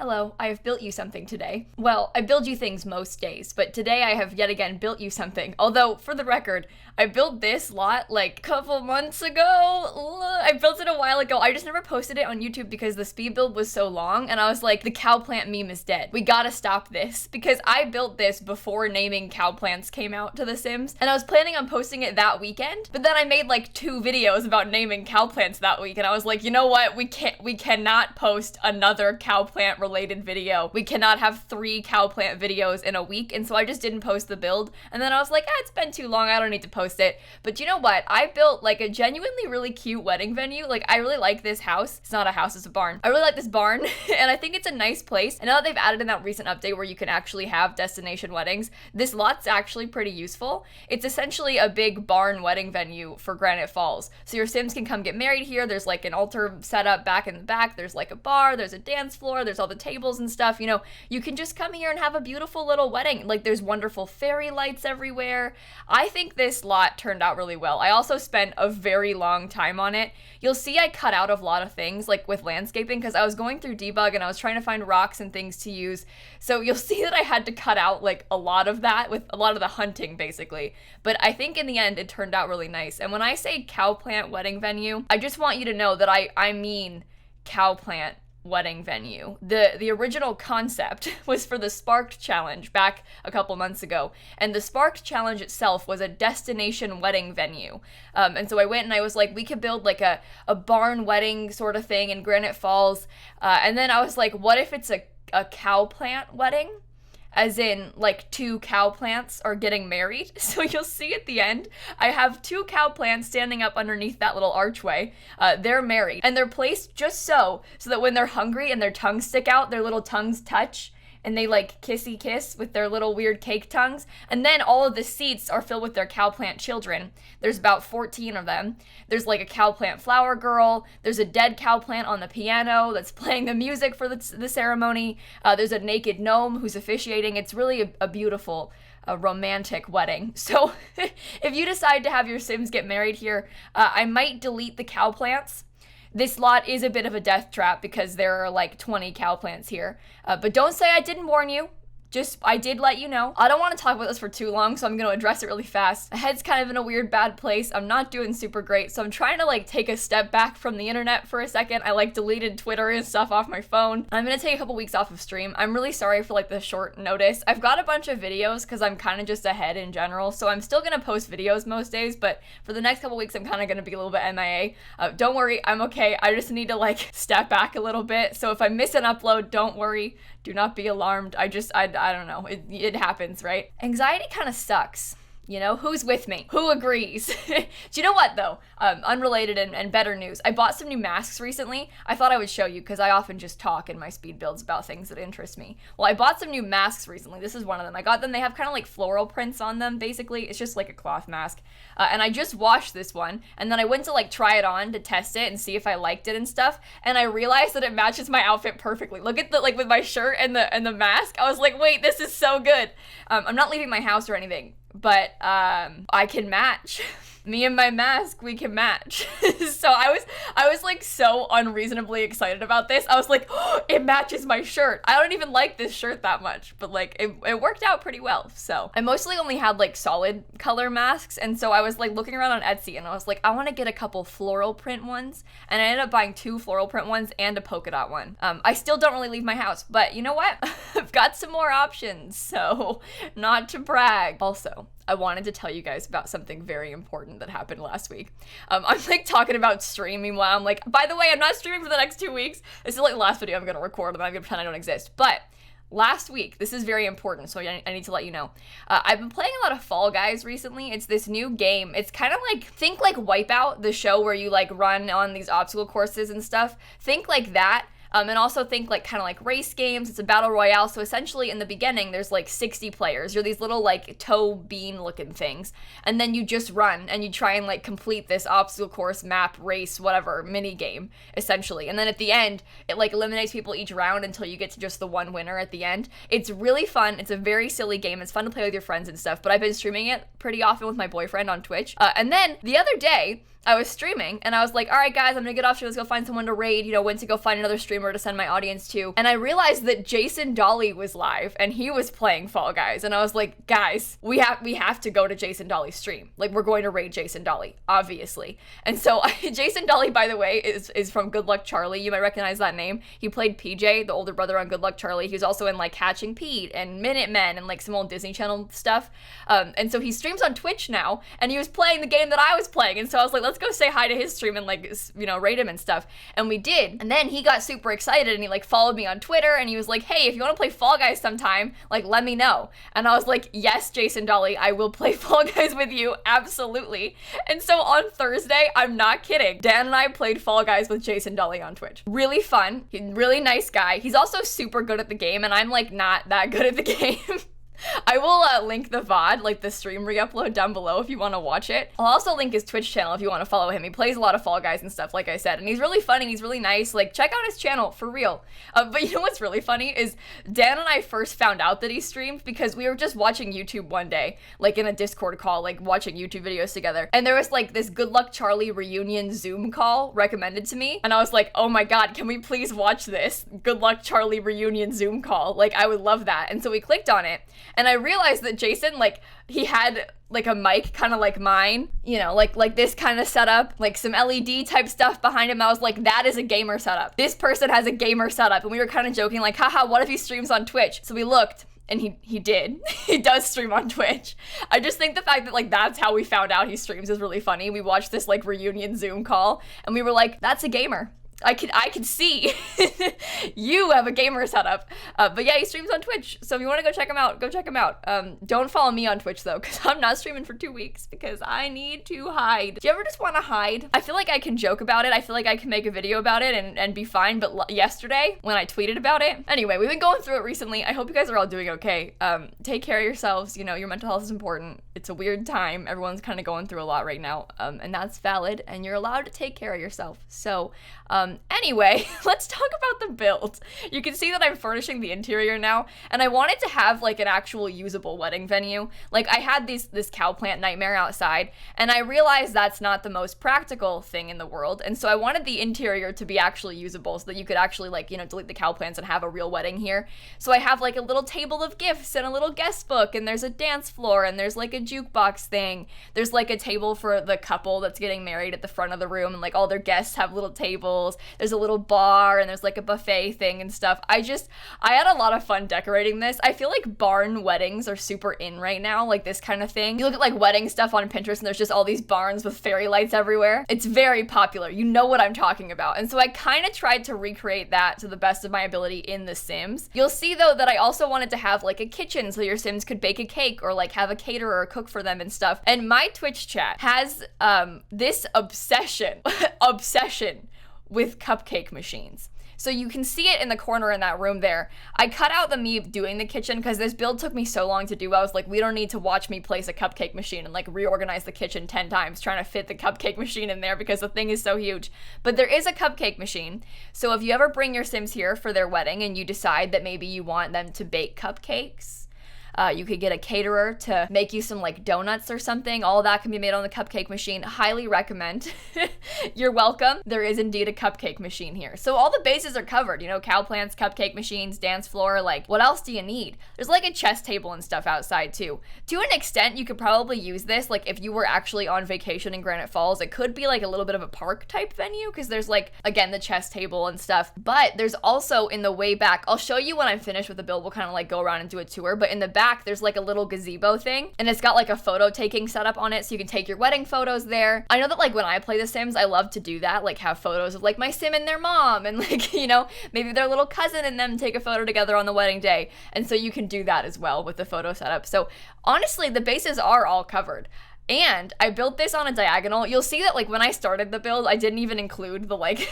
Hello, I have built you something today. Well, I build you things most days, but today I have yet again built you something. Although, for the record, I built this lot like a couple months ago. I built it a while ago. I just never posted it on YouTube because the speed build was so long, and I was like, the cow plant meme is dead. We gotta stop this, because I built this before naming cow plants came out to The Sims, and I was planning on posting it that weekend, but then I made like 2 videos about naming cow plants that week, and I was like, you know what? We cannot post another cow plant related video. We cannot have 3 cow plant videos in a week, and so I just didn't post the build, and then I was like, it's been too long, I don't need to post it. But you know what? I built like a genuinely really cute wedding venue. Like, I really like this house. It's not a house, it's a barn. I really like this barn, and I think it's a nice place. And now that they've added in that recent update where you can actually have destination weddings, this lot's actually pretty useful. It's essentially a big barn wedding venue for Granite Falls. So your Sims can come get married here. There's like an altar set up back in the back. There's like a bar, there's a dance floor, there's all the tables and stuff. You know, you can just come here and have a beautiful little wedding. Like, there's wonderful fairy lights everywhere. I think this lot turned out really well. I also spent a very long time on it. You'll see I cut out a lot of things, like with landscaping, because I was going through debug and I was trying to find rocks and things to use. So you'll see that I had to cut out like a lot of that, with a lot of the hunting basically. But I think in the end it turned out really nice. And when I say cow plant wedding venue, I just want you to know that I mean cow plant wedding venue. The original concept was for the Sparked Challenge back a couple months ago, and the Sparked Challenge itself was a destination wedding venue. And so I went and I was like, we could build like a barn wedding sort of thing in Granite Falls. And then I was like, what if it's a cow plant wedding? As in, like, 2 cow plants are getting married. So you'll see at the end, I have 2 cow plants standing up underneath that little archway. They're married, and they're placed just so that when they're hungry and their tongues stick out, their little tongues touch, and they like kissy kiss with their little weird cake tongues. And then all of the seats are filled with their cow plant children. There's about 14 of them. There's like a cow plant flower girl. There's a dead cow plant on the piano that's playing the music for the ceremony. There's a naked gnome who's officiating. It's really a beautiful, romantic wedding. So if you decide to have your Sims get married here, I might delete the cow plants. This lot is a bit of a death trap because there are like 20 cow plants here. But don't say I didn't warn you. Just, I did let you know. I don't want to talk about this for too long, so I'm going to address it really fast. My head's kind of in a weird, bad place. I'm not doing super great, so I'm trying to like take a step back from the internet for a second. I like deleted Twitter and stuff off my phone. I'm going to take a couple weeks off of stream. I'm really sorry for like the short notice. I've got a bunch of videos because I'm kind of just ahead in general, so I'm still going to post videos most days, but for the next couple weeks, I'm kind of going to be a little bit MIA. Don't worry, I'm okay. I just need to like step back a little bit. So if I miss an upload, don't worry. Do not be alarmed. I don't know. It happens, right? Anxiety kind of sucks. You know, who's with me? Who agrees? Do you know what, though? Unrelated and better news. I bought some new masks recently. I thought I would show you because I often just talk in my speed builds about things that interest me. Well, I bought some new masks recently. This is one of them. I got them. They have kind of like floral prints on them, basically. It's just like a cloth mask. And I just washed this one, and then I went to like try it on to test it and see if I liked it and stuff. And I realized that it matches my outfit perfectly. Look at the, like with my shirt and the mask. I was like, wait, this is so good. I'm not leaving my house or anything, but I can match. Me and my mask, we can match. So I was like so unreasonably excited about this. I was like, oh, it matches my shirt. I don't even like this shirt that much, but like it worked out pretty well. So I mostly only had like solid color masks, and so I was like looking around on Etsy and I was like, I want to get a couple floral print ones, and I ended up buying 2 floral print ones and a polka dot one. I still don't really leave my house, but you know what? I've got some more options, so not to brag. Also, I wanted to tell you guys about something very important that happened last week. I'm like talking about streaming while I'm like, by the way, I'm not streaming for the next 2 weeks. This is like the last video I'm gonna record, and I'm gonna pretend I don't exist. But last week, this is very important, so I need to let you know. I've been playing a lot of Fall Guys recently. It's this new game. It's kind of like, think like Wipeout, the show where you like run on these obstacle courses and stuff. Think like that. And also think like kind of like race games. It's a battle royale. So essentially in the beginning, there's like 60 players. You're these little like toe bean looking things. And then you just run and you try and like complete this obstacle course, map, race, whatever, mini game, essentially. And then at the end, it like eliminates people each round until you get to just the one winner at the end. It's really fun. It's a very silly game. It's fun to play with your friends and stuff. But I've been streaming it pretty often with my boyfriend on Twitch. And then the other day, I was streaming and I was like, all right, guys, I'm gonna get off stream. Let's go find someone to raid, went to go find another streamer to send my audience to. And I realized that Jason Dolly was live and he was playing Fall Guys. And I was like, guys, we have to go to Jason Dolly's stream. Like, we're going to raid Jason Dolly, obviously. And so Jason Dolly, by the way, is from Good Luck Charlie. You might recognize that name. He played PJ, the older brother on Good Luck Charlie. He was also in like Catching Pete and Minutemen and like some old Disney Channel stuff. And so he streams on Twitch now, and he was playing the game that I was playing. And so I was like, let's go say hi to his stream and like, rate him and stuff. And we did. And then he got super excited and he like followed me on Twitter and he was like, hey, if you want to play Fall Guys sometime, like, let me know. And I was like, yes, Jason Dolly, I will play Fall Guys with you. Absolutely. And so on Thursday, I'm not kidding, Dan and I played Fall Guys with Jason Dolly on Twitch. Really fun. He's a really nice guy. He's also super good at the game and I'm like not that good at the game. I will link the VOD, like the stream re-upload down below if you want to watch it. I'll also link his Twitch channel if you want to follow him. He plays a lot of Fall Guys and stuff, like I said, and he's really funny, he's really nice. Like, check out his channel, for real. But you know what's really funny is Dan and I first found out that he streamed because we were just watching YouTube one day, like in a Discord call, like watching YouTube videos together. And there was like this Good Luck Charlie reunion Zoom call recommended to me. And I was like, oh my God, can we please watch this Good Luck Charlie reunion Zoom call? Like, I would love that. And so we clicked on it. And I realized that Jason, like, he had like a mic kind of like mine, like this kind of setup, like some LED type stuff behind him. I was like, that is a gamer setup. This person has a gamer setup. And we were kind of joking like, haha, what if he streams on Twitch? So we looked and he did. He does stream on Twitch. I just think the fact that like that's how we found out he streams is really funny. We watched this like reunion Zoom call and we were like, that's a gamer. I could see you have a gamer setup. But yeah, he streams on Twitch. So if you want to go check him out, go check him out. Don't follow me on Twitch though, because I'm not streaming for 2 weeks because I need to hide. Do you ever just want to hide? I feel like I can joke about it. I feel like I can make a video about it and be fine. But yesterday when I tweeted about it, anyway, we've been going through it recently. I hope you guys are all doing okay. Take care of yourselves. Your mental health is important. It's a weird time. Everyone's kind of going through a lot right now. And that's valid. And you're allowed to take care of yourself. So, anyway, let's talk about the build. You can see that I'm furnishing the interior now, and I wanted to have like an actual usable wedding venue. Like I had this cow plant nightmare outside, and I realized that's not the most practical thing in the world, and so I wanted the interior to be actually usable so that you could actually like, delete the cow plants and have a real wedding here. So I have like a little table of gifts and a little guest book, and there's a dance floor, and there's like a jukebox thing. There's like a table for the couple that's getting married at the front of the room, and like all their guests have little tables. There's a little bar and there's like a buffet thing and stuff. I had a lot of fun decorating this. I feel like barn weddings are super in right now, like this kind of thing. You look at like wedding stuff on Pinterest and there's just all these barns with fairy lights everywhere. It's very popular. You know what I'm talking about. And so I kind of tried to recreate that to the best of my ability in The Sims. You'll see though that I also wanted to have like a kitchen so your Sims could bake a cake or like have a caterer cook for them and stuff. And my Twitch chat has this obsession with cupcake machines. So you can see it in the corner in that room there. I cut out me doing the kitchen because this build took me so long to do. I was like, we don't need to watch me place a cupcake machine and like reorganize the kitchen 10 times trying to fit the cupcake machine in there because the thing is so huge. But there is a cupcake machine. So if you ever bring your Sims here for their wedding and you decide that maybe you want them to bake cupcakes, you could get a caterer to make you some like donuts or something. All of that can be made on the cupcake machine. Highly recommend. You're welcome. There is indeed a cupcake machine here. So all the bases are covered, cow plants, cupcake machines, dance floor, like what else do you need? There's like a chess table and stuff outside too. To an extent, you could probably use this like if you were actually on vacation in Granite Falls. It could be like a little bit of a park type venue because there's like, again, the chess table and stuff. But there's also in the way back, I'll show you when I'm finished with the build. We'll kind of like go around and do a tour. But in the back, there's like a little gazebo thing and it's got like a photo taking setup on it so you can take your wedding photos there. I know that like when I play The Sims, I love to do that, like have photos of like my Sim and their mom and like, maybe their little cousin and them take a photo together on the wedding day. And so you can do that as well with the photo setup. So honestly, the bases are all covered. And I built this on a diagonal. You'll see that like when I started the build, I didn't even include the like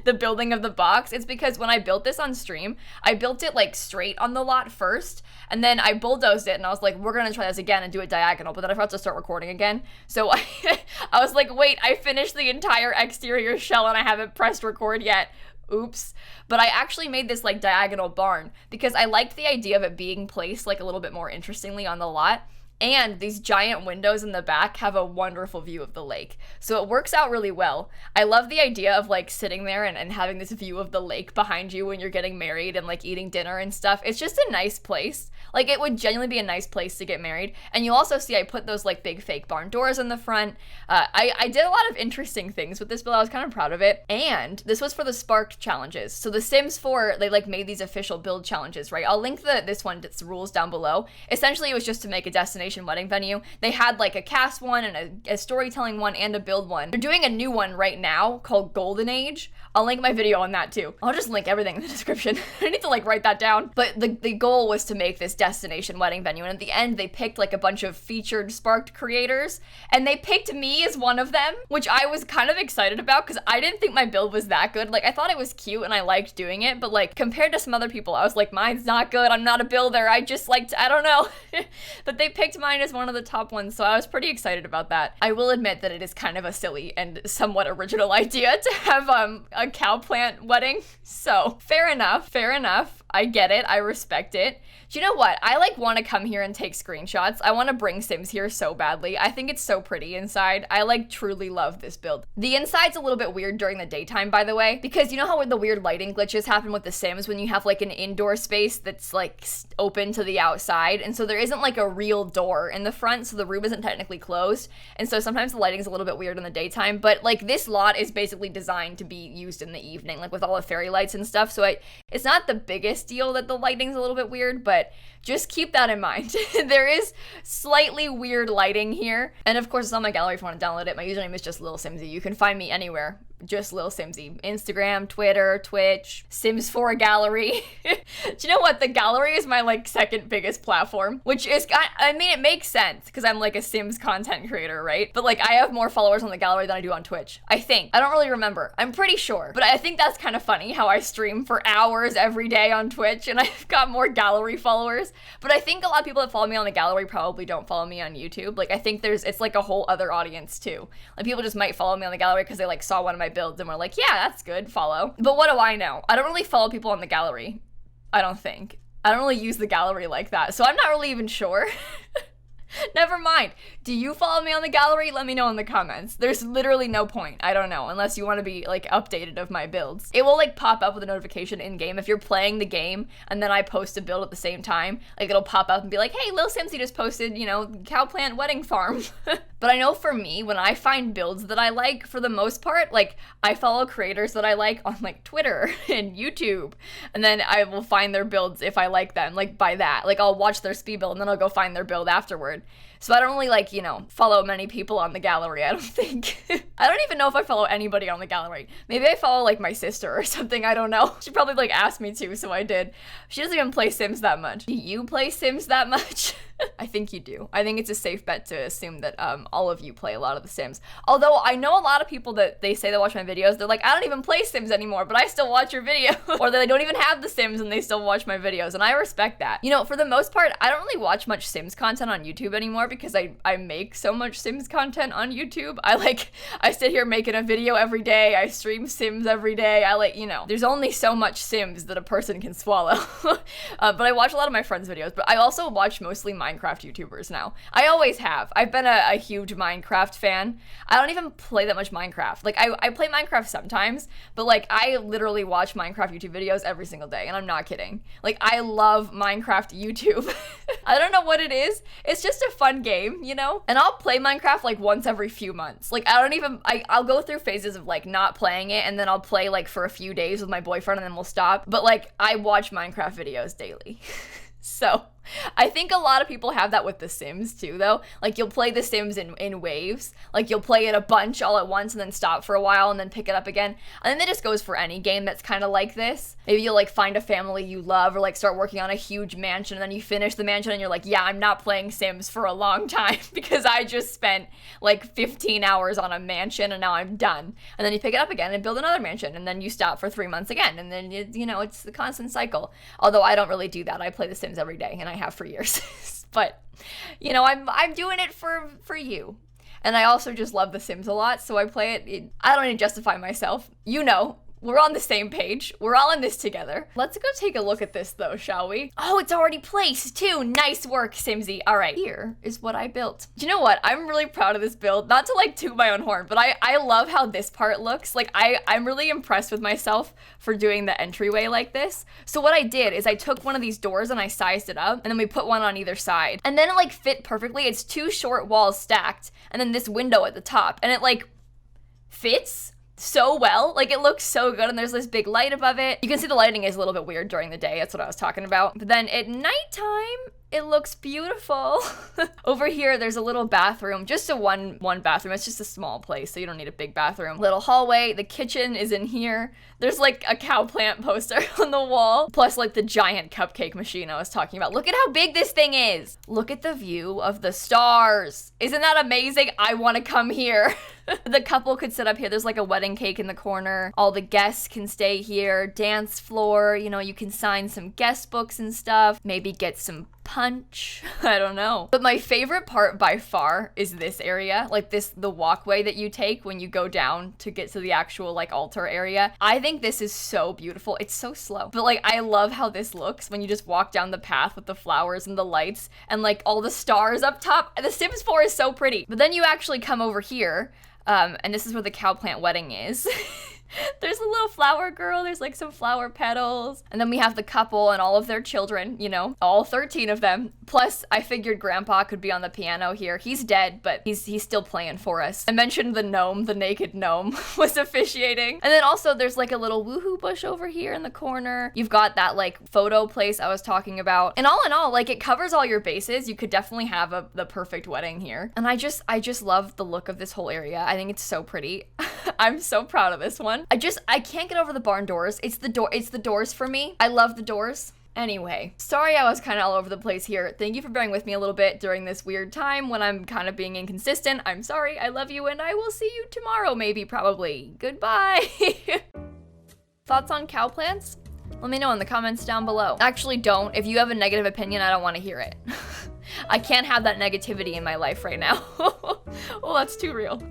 the building of the box. It's because when I built this on stream, I built it like straight on the lot first, and then I bulldozed it and I was like, we're gonna try this again and do it diagonal, but then I forgot to start recording again. So I was like, wait, I finished the entire exterior shell and I haven't pressed record yet. Oops. But I actually made this like diagonal barn because I liked the idea of it being placed like a little bit more interestingly on the lot. And these giant windows in the back have a wonderful view of the lake. So it works out really well. I love the idea of like sitting there and having this view of the lake behind you when you're getting married and like eating dinner and stuff. It's just a nice place. Like it would genuinely be a nice place to get married. And you also see I put those like big fake barn doors in the front. I did a lot of interesting things with this build. I was kind of proud of it. And this was for the Sparked challenges. So the Sims 4, they like made these official build challenges, right? I'll link this rules down below. Essentially, it was just to make a destination wedding venue. They had like a cast one and a storytelling one and a build one. They're doing a new one right now called Golden Age. I'll link my video on that too. I'll just link everything in the description. I need to like write that down. But the goal was to make this destination wedding venue. And at the end, they picked like a bunch of featured Sparked creators. And they picked me as one of them, which I was kind of excited about because I didn't think my build was that good. Like I thought it was cute and I liked doing it. But like compared to some other people, I was like, mine's not good. I'm not a builder. I just liked, I don't know. But they picked mine as one of the top ones. So I was pretty excited about that. I will admit that it is kind of a silly and somewhat original idea to have a cow plant wedding. So fair enough. I get it. I respect it. Do you know what? I like want to come here and take screenshots. I want to bring Sims here so badly. I think it's so pretty inside. I like truly love this build. The inside's a little bit weird during the daytime, by the way, because you know how the weird lighting glitches happen with the Sims when you have like an indoor space that's like open to the outside. And so there isn't like a real door in the front. So the room isn't technically closed. And so sometimes the lighting's a little bit weird in the daytime, but like this lot is basically designed to be used in the evening, like with all the fairy lights and stuff. So it's not the biggest deal that the lighting's a little bit weird, but just keep that in mind. There is slightly weird lighting here. And of course, it's on my gallery if you want to download it. My username is just lilsimsie. You can find me anywhere. Just lilsimsie. Instagram, Twitter, Twitch, Sims 4 gallery. Do you know what? The gallery is my like second biggest platform, which is, I mean, it makes sense because I'm like a Sims content creator, right? But like I have more followers on the gallery than I do on Twitch. I think. I don't really remember. I'm pretty sure. But I think that's kind of funny how I stream for hours every day on Twitch and I've got more gallery followers. But I think a lot of people that follow me on the gallery probably don't follow me on YouTube. Like I think it's like a whole other audience too. Like people just might follow me on the gallery because they like saw one of my builds and were like, yeah, that's good, follow. But what do I know? I don't really follow people on the gallery. I don't think. I don't really use the gallery like that. So I'm not really even sure. Never mind. Do you follow me on the gallery? Let me know in the comments. There's literally no point. I don't know, unless you want to be like updated of my builds. It will like pop up with a notification in game if you're playing the game and then I post a build at the same time. Like it'll pop up and be like, hey, lilsimsie just posted, you know, cow plant wedding farm. But I know for me, when I find builds that I like, for the most part, like I follow creators that I like on like Twitter and YouTube, and then I will find their builds if I like them, like by that. Like I'll watch their speed build and then I'll go find their build afterward. So I don't really like, you know, follow many people on the gallery, I don't think. I don't even know if I follow anybody on the gallery. Maybe I follow like my sister or something, I don't know. She probably like asked me to, so I did. She doesn't even play Sims that much. Do you play Sims that much? I think you do. I think it's a safe bet to assume that all of you play a lot of the Sims. Although I know a lot of people that they say they watch my videos, they're like, I don't even play Sims anymore, but I still watch your video. Or that they don't even have the Sims and they still watch my videos, and I respect that. You know, for the most part, I don't really watch much Sims content on YouTube anymore because I make so much Sims content on YouTube. I sit here making a video every day, I stream Sims every day, there's only so much Sims that a person can swallow. But I watch a lot of my friends' videos, but I also watch mostly Minecraft YouTubers now. I always have. I've been a huge Minecraft fan. I don't even play that much Minecraft. Like, I play Minecraft sometimes, but like, I literally watch Minecraft YouTube videos every single day, and I'm not kidding. Like, I love Minecraft YouTube. I don't know what it is. It's just a fun game, you know? And I'll play Minecraft like once every few months. Like, I'll go through phases of like not playing it, and then I'll play like for a few days with my boyfriend, and then we'll stop. But like, I watch Minecraft videos daily. So I think a lot of people have that with The Sims too, though. Like, you'll play The Sims in waves. Like, you'll play it a bunch all at once and then stop for a while and then pick it up again. And then that just goes for any game that's kind of like this. Maybe you'll like find a family you love, or like start working on a huge mansion, and then you finish the mansion and you're like, yeah, I'm not playing Sims for a long time because I just spent like 15 hours on a mansion and now I'm done. And then you pick it up again and build another mansion, and then you stop for 3 months again, and then it's the constant cycle. Although I don't really do that. I play The Sims every day, and I have for years. But I'm doing it for you. And I also just love The Sims a lot, so I play it. I don't need to justify myself. We're on the same page. We're all in this together. Let's go take a look at this though, shall we? Oh, it's already placed too. Nice work, Simsie. All right, here is what I built. Do you know what? I'm really proud of this build. Not to like toot my own horn, but I love how this part looks. Like I'm really impressed with myself for doing the entryway like this. So what I did is I took one of these doors and I sized it up, and then we put one on either side. And then it like fit perfectly. It's two short walls stacked, and then this window at the top, and it like fits so well. Like it looks so good, and there's this big light above it. You can see the lighting is a little bit weird during the day. That's what I was talking about. But then at nighttime, it looks beautiful. Over here, there's a little bathroom, just a one bathroom. It's just a small place, so you don't need a big bathroom. Little hallway, the kitchen is in here. There's like a cow plant poster on the wall, plus like the giant cupcake machine I was talking about. Look at how big this thing is. Look at the view of the stars. Isn't that amazing? I wanna come here. The couple could sit up here. There's like a wedding cake in the corner. All the guests can stay here. Dance floor, you know, you can sign some guest books and stuff. Maybe get some punch. I don't know. But my favorite part by far is this area. Like the walkway that you take when you go down to get to the actual like altar area. I think this is so beautiful. It's so slow. But like I love how this looks when you just walk down the path with the flowers and the lights and like all the stars up top. The Sims 4 is so pretty. But then you actually come over here. And this is where the cow plant wedding is. There's a little flower girl, there's like some flower petals. And then we have the couple and all of their children, you know, all 13 of them. Plus, I figured Grandpa could be on the piano here. He's dead, but he's still playing for us. I mentioned the gnome, the naked gnome, was officiating. And then also there's like a little woohoo bush over here in the corner. You've got that like photo place I was talking about. And all in all, like it covers all your bases. You could definitely have the perfect wedding here. And I just love the look of this whole area. I think it's so pretty. I'm so proud of this one. I can't get over the barn doors. It's the doors for me. I love the doors. Anyway, sorry I was kind of all over the place here. Thank you for bearing with me a little bit during this weird time when I'm kind of being inconsistent. I'm sorry, I love you, and I will see you tomorrow, maybe, probably. Goodbye. Thoughts on cow plants? Let me know in the comments down below. Actually, don't. If you have a negative opinion, I don't want to hear it. I can't have that negativity in my life right now. Well, that's too real.